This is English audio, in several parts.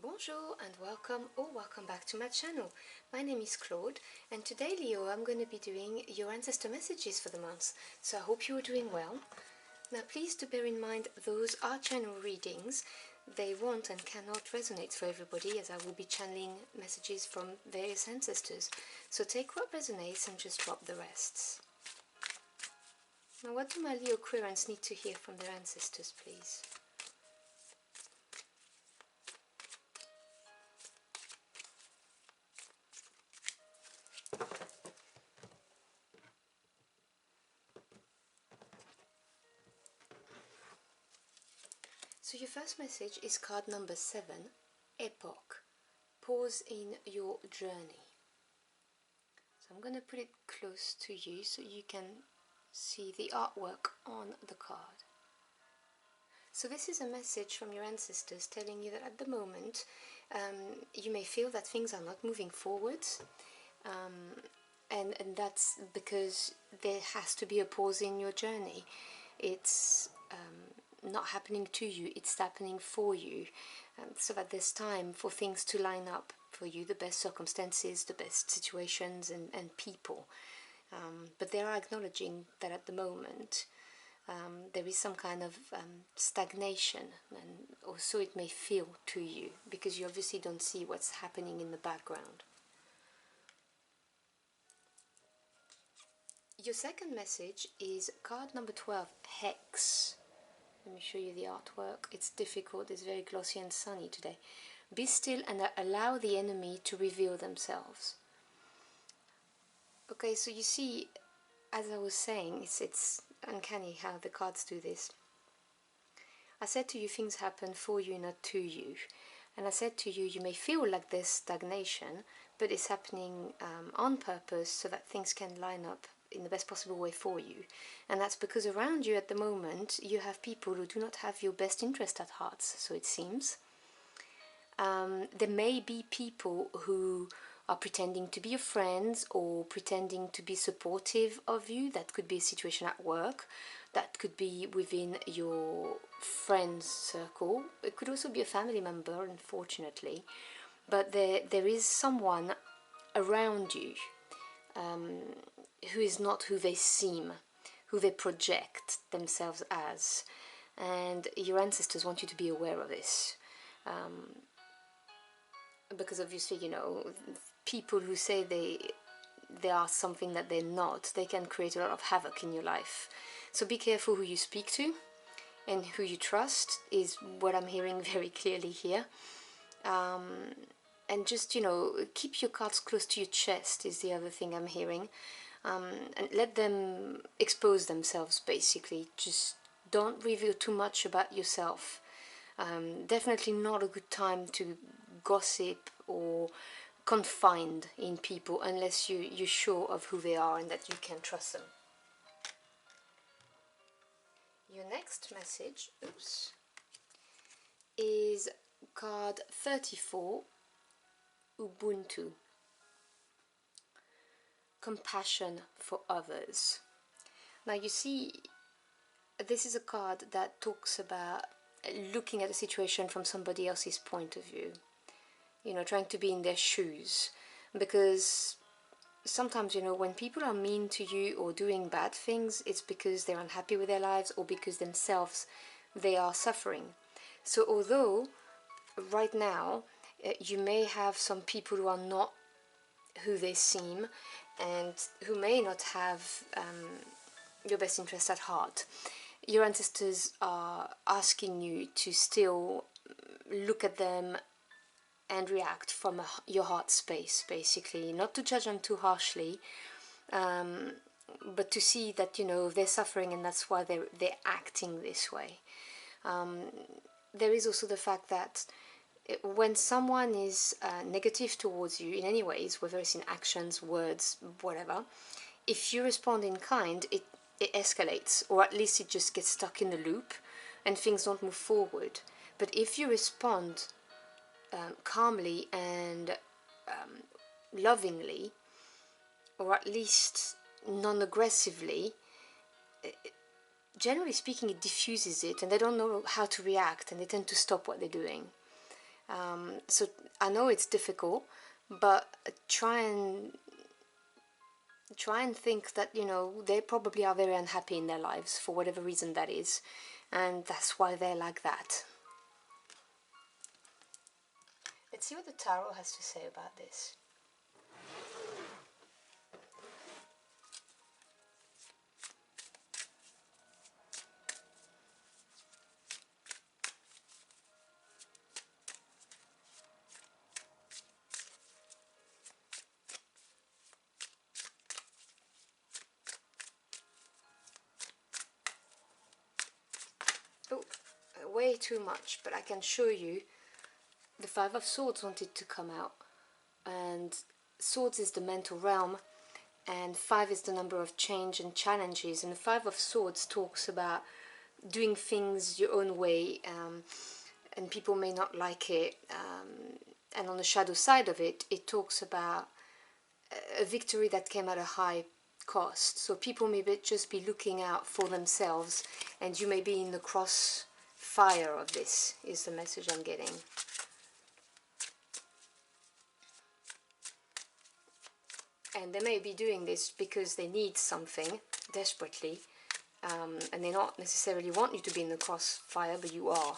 Bonjour and welcome back to my channel. My name is Claude and today, Leo, I'm going to be doing your ancestor messages for the month, so I hope you are doing well. Now please do bear in mind those are general readings. They won't and cannot resonate for everybody, as I will be channeling messages from various ancestors, so take what resonates and just drop the rest. Now what do my Leo querents need to hear from their ancestors, please? So your first message is card number 7, Epoch. Pause in your journey. So I'm going to put it close to you so you can see the artwork on the card. So this is a message from your ancestors telling you that at the moment you may feel that things are not moving forward, and that's because there has to be a pause in your journey. It's not happening to you, it's happening for you, so that there's time for things to line up for you, the best circumstances, the best situations and people. But they are acknowledging that at the moment there is some kind of stagnation, and also it may feel to you because you obviously don't see what's happening in the background. Your second message is card number 12, Hex. Let me show you the artwork. It's difficult, it's very glossy and sunny today. Be still and allow the enemy to reveal themselves. Okay, so you see, as I was saying, it's uncanny how the cards do this. I said to you, things happen for you, not to you. And I said to you, you may feel like there's stagnation, but it's happening on purpose so that things can line up in the best possible way for you. And that's because around you at the moment you have people who do not have your best interest at heart, so it seems. There may be people who are pretending to be your friends or pretending to be supportive of you. That could be a situation at work, that could be within your friends circle, it could also be a family member, unfortunately. But there is someone around you who is not who they seem, who they project themselves as, and your ancestors want you to be aware of this, because obviously, you know, people who say they are something that they're not, they can create a lot of havoc in your life. So be careful who you speak to and who you trust, is what I'm hearing very clearly here. And just, you know, keep your cards close to your chest is the other thing I'm hearing. And let them expose themselves, basically. Just don't reveal too much about yourself. Definitely not a good time to gossip or confide in people unless you're sure of who they are and that you can trust them. Your next message, is card 34, Ubuntu. Compassion for others. Now you see, this is a card that talks about looking at a situation from somebody else's point of view, you know, trying to be in their shoes, because sometimes, you know, when people are mean to you or doing bad things, it's because they're unhappy with their lives or because themselves they are suffering. So although right now you may have some people who are not who they seem and who may not have your best interest at heart, your ancestors are asking you to still look at them and react from your heart space, basically. Not to judge them too harshly, but to see that, you know, they're suffering and that's why they're acting this way. There is also the fact that when someone is negative towards you in any ways, whether it's in actions, words, whatever, if you respond in kind, it escalates, or at least it just gets stuck in the loop and things don't move forward. But if you respond calmly and lovingly, or at least non-aggressively, generally speaking, it diffuses it and they don't know how to react and they tend to stop what they're doing. So I know it's difficult, but try and think that, you know, they probably are very unhappy in their lives for whatever reason that is, and that's why they're like that. Let's see what the tarot has to say about this. Oh, way too much, but I can show you. The Five of Swords wanted to come out, and Swords is the mental realm, and 5 is the number of change and challenges, and the Five of Swords talks about doing things your own way, and people may not like it, and on the shadow side of it, it talks about a victory that came at a high cost. So people may just be looking out for themselves, and you may be in the crossfire of this, is the message I'm getting. And they may be doing this because they need something desperately, and they not necessarily want you to be in the crossfire, but you are,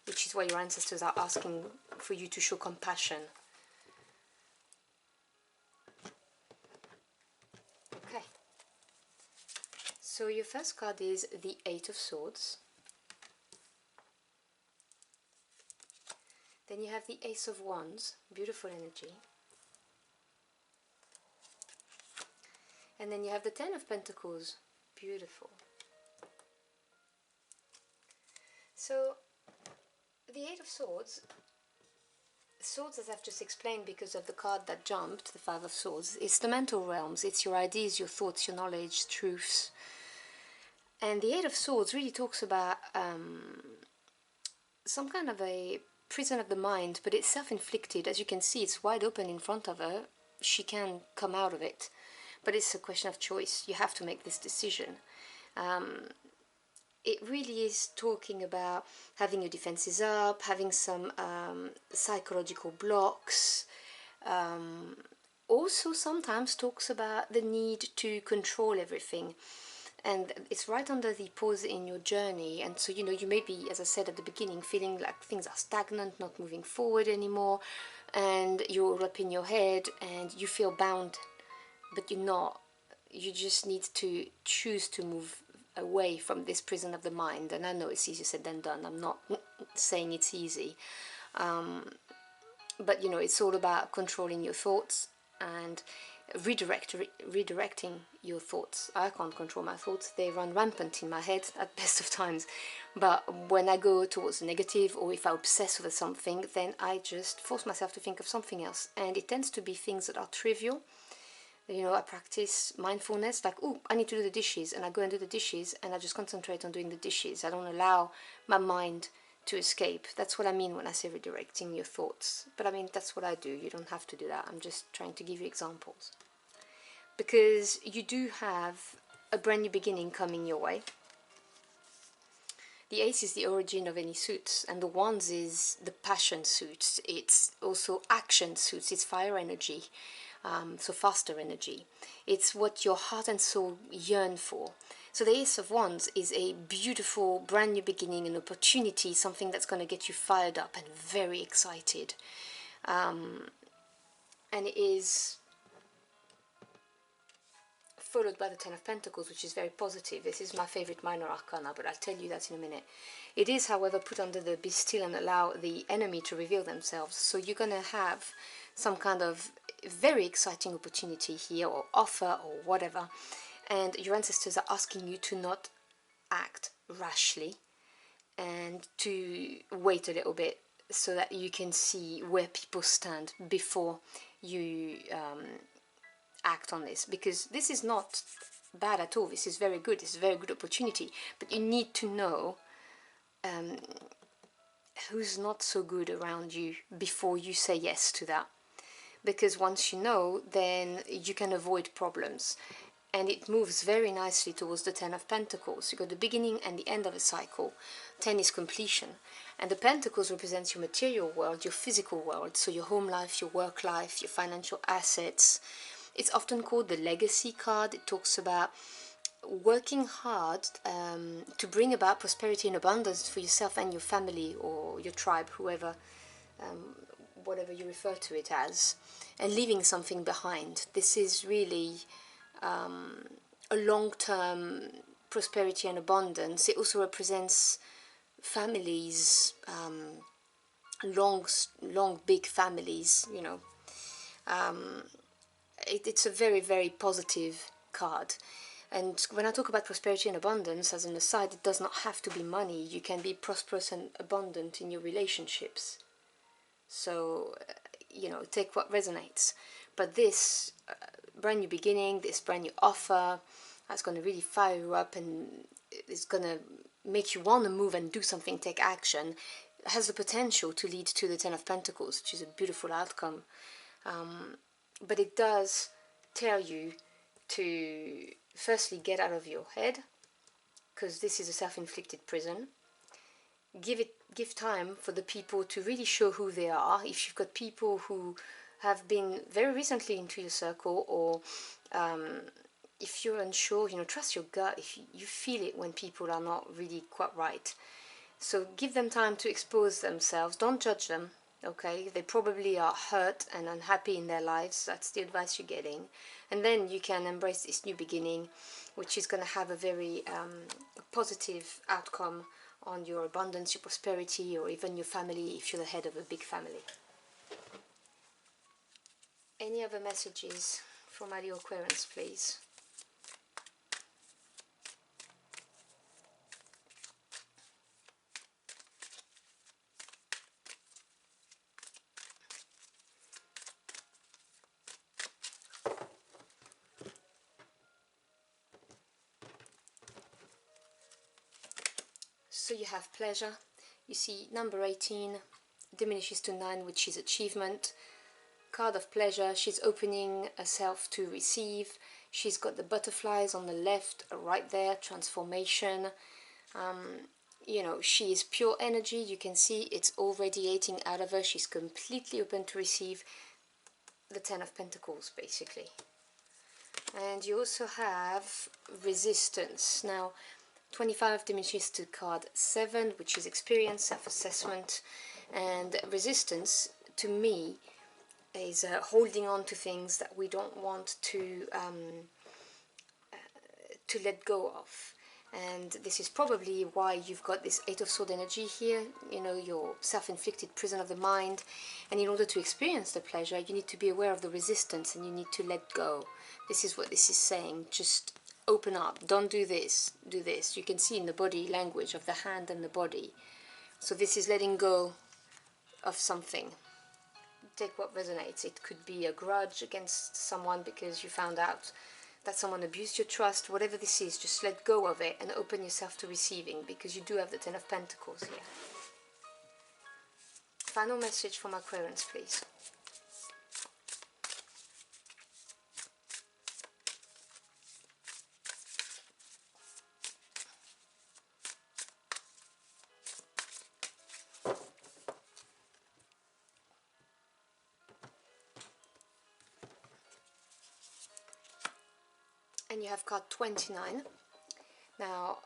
which is why your ancestors are asking for you to show compassion. Okay, so your first card is the Eight of Swords. Then you have the Ace of Wands, beautiful energy. And then you have the Ten of Pentacles, beautiful. So, the Eight of Swords, Swords, as I've just explained because of the card that jumped, the Five of Swords, it's the mental realms, it's your ideas, your thoughts, your knowledge, truths. And the Eight of Swords really talks about some kind of a prison of the mind, but it's self-inflicted. As you can see, it's wide open in front of her. She can come out of it, but it's a question of choice. You have to make this decision. It really is talking about having your defenses up, having some psychological blocks. Also sometimes talks about the need to control everything. And it's right under the pause in your journey, and so, you know, you may be, as I said at the beginning, feeling like things are stagnant, not moving forward anymore, and you're all up in your head and you feel bound, but you're not. You just need to choose to move away from this prison of the mind. And I know it's easier said than done, I'm not saying it's easy, but you know, it's all about controlling your thoughts and redirecting your thoughts. I can't control my thoughts, they run rampant in my head at best of times, but when I go towards the negative, or if I obsess over something, then I just force myself to think of something else, and it tends to be things that are trivial. You know, I practice mindfulness, like, oh, I need to do the dishes, and I go and do the dishes, and I just concentrate on doing the dishes. I don't allow my mind to escape. That's what I mean when I say redirecting your thoughts. But I mean, that's what I do. You don't have to do that. I'm just trying to give you examples. Because you do have a brand new beginning coming your way. The Ace is the origin of any suits, and the Wands is the passion suits. It's also action suits. It's fire energy, so faster energy. It's what your heart and soul yearn for. So the Ace of Wands is a beautiful brand new beginning, an opportunity, something that's going to get you fired up and very excited. And it is followed by the Ten of Pentacles, which is very positive. This is my favorite minor arcana, but I'll tell you that in a minute. It is, however, put under the be still and allow the enemy to reveal themselves. So you're going to have some kind of very exciting opportunity here, or offer, or whatever. And your ancestors are asking you to not act rashly and to wait a little bit so that you can see where people stand before you act on this, because this is not bad at all. This is very good. It's a very good opportunity, but you need to know who's not so good around you before you say yes to that, because once you know, then you can avoid problems. And it moves very nicely towards the Ten of Pentacles. You got the beginning and the end of a cycle. 10 is completion. And the pentacles represents your material world, your physical world, so your home life, your work life, your financial assets. It's often called the legacy card. It talks about working hard to bring about prosperity and abundance for yourself and your family or your tribe, whoever, whatever you refer to it as, and leaving something behind. This is really a long-term prosperity and abundance. It also represents families, long big families, you know. It's a very, very positive card. And when I talk about prosperity and abundance, as an aside, it does not have to be money. You can be prosperous and abundant in your relationships. So, you know, take what resonates. But this brand new beginning, this brand new offer, that's going to really fire you up and it's going to make you want to move and do something, take action, has the potential to lead to the Ten of Pentacles, which is a beautiful outcome. But it does tell you to firstly get out of your head, because this is a self-inflicted prison. Give time for the people to really show who they are. If you've got people who have been very recently into your circle, or if you're unsure, you know, trust your gut. If you feel it when people are not really quite right, so give them time to expose themselves. Don't judge them. Okay, they probably are hurt and unhappy in their lives. That's the advice you're getting. And then you can embrace this new beginning, which is going to have a very positive outcome on your abundance, your prosperity, or even your family if you're the head of a big family. Any other messages from my Leo Aquarians, please? So you have pleasure. You see number 18 diminishes to 9, which is achievement. Card of pleasure. She's opening herself to receive. She's got the butterflies on the left, right there, transformation. You know, she is pure energy. You can see it's all radiating out of her. She's completely open to receive the Ten of Pentacles, basically. And you also have resistance. Now, 25 diminishes to card 7, which is experience, self-assessment. And resistance, to me, is holding on to things that we don't want to let go of. And this is probably why you've got this Eight of Swords energy here, you know, your self-inflicted prison of the mind. And in order to experience the pleasure, you need to be aware of the resistance and you need to let go. This is what this is saying. Just open up. Don't do this. Do this. You can see in the body language of the hand and the body. So this is letting go of something. Take what resonates. It could be a grudge against someone because you found out that someone abused your trust. Whatever this is, just let go of it and open yourself to receiving, because you do have the Ten of Pentacles here. Final message from Aquarians, please. And you have card 29. Now,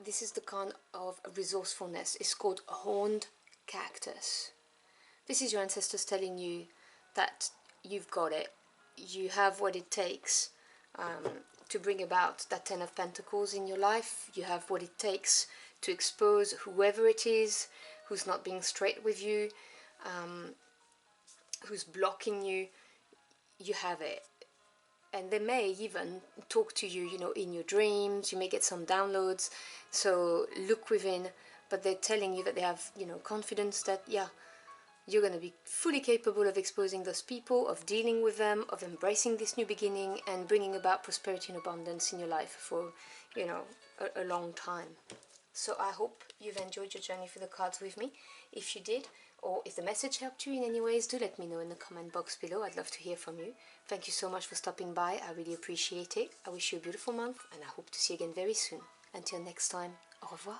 this is the card of resourcefulness. It's called Horned Cactus. This is your ancestors telling you that you've got it. You have what it takes to bring about that Ten of Pentacles in your life. You have what it takes to expose whoever it is who's not being straight with you, who's blocking you. You have it. And they may even talk to you, you know, in your dreams. You may get some downloads. So look within, but they're telling you that they have, you know, confidence that, yeah, you're going to be fully capable of exposing those people, of dealing with them, of embracing this new beginning and bringing about prosperity and abundance in your life for, you know, a long time. So I hope you've enjoyed your journey through the cards with me. If you did, or if the message helped you in any ways, do let me know in the comment box below. I'd love to hear from you. Thank you so much for stopping by. I really appreciate it. I wish you a beautiful month and I hope to see you again very soon. Until next time, au revoir.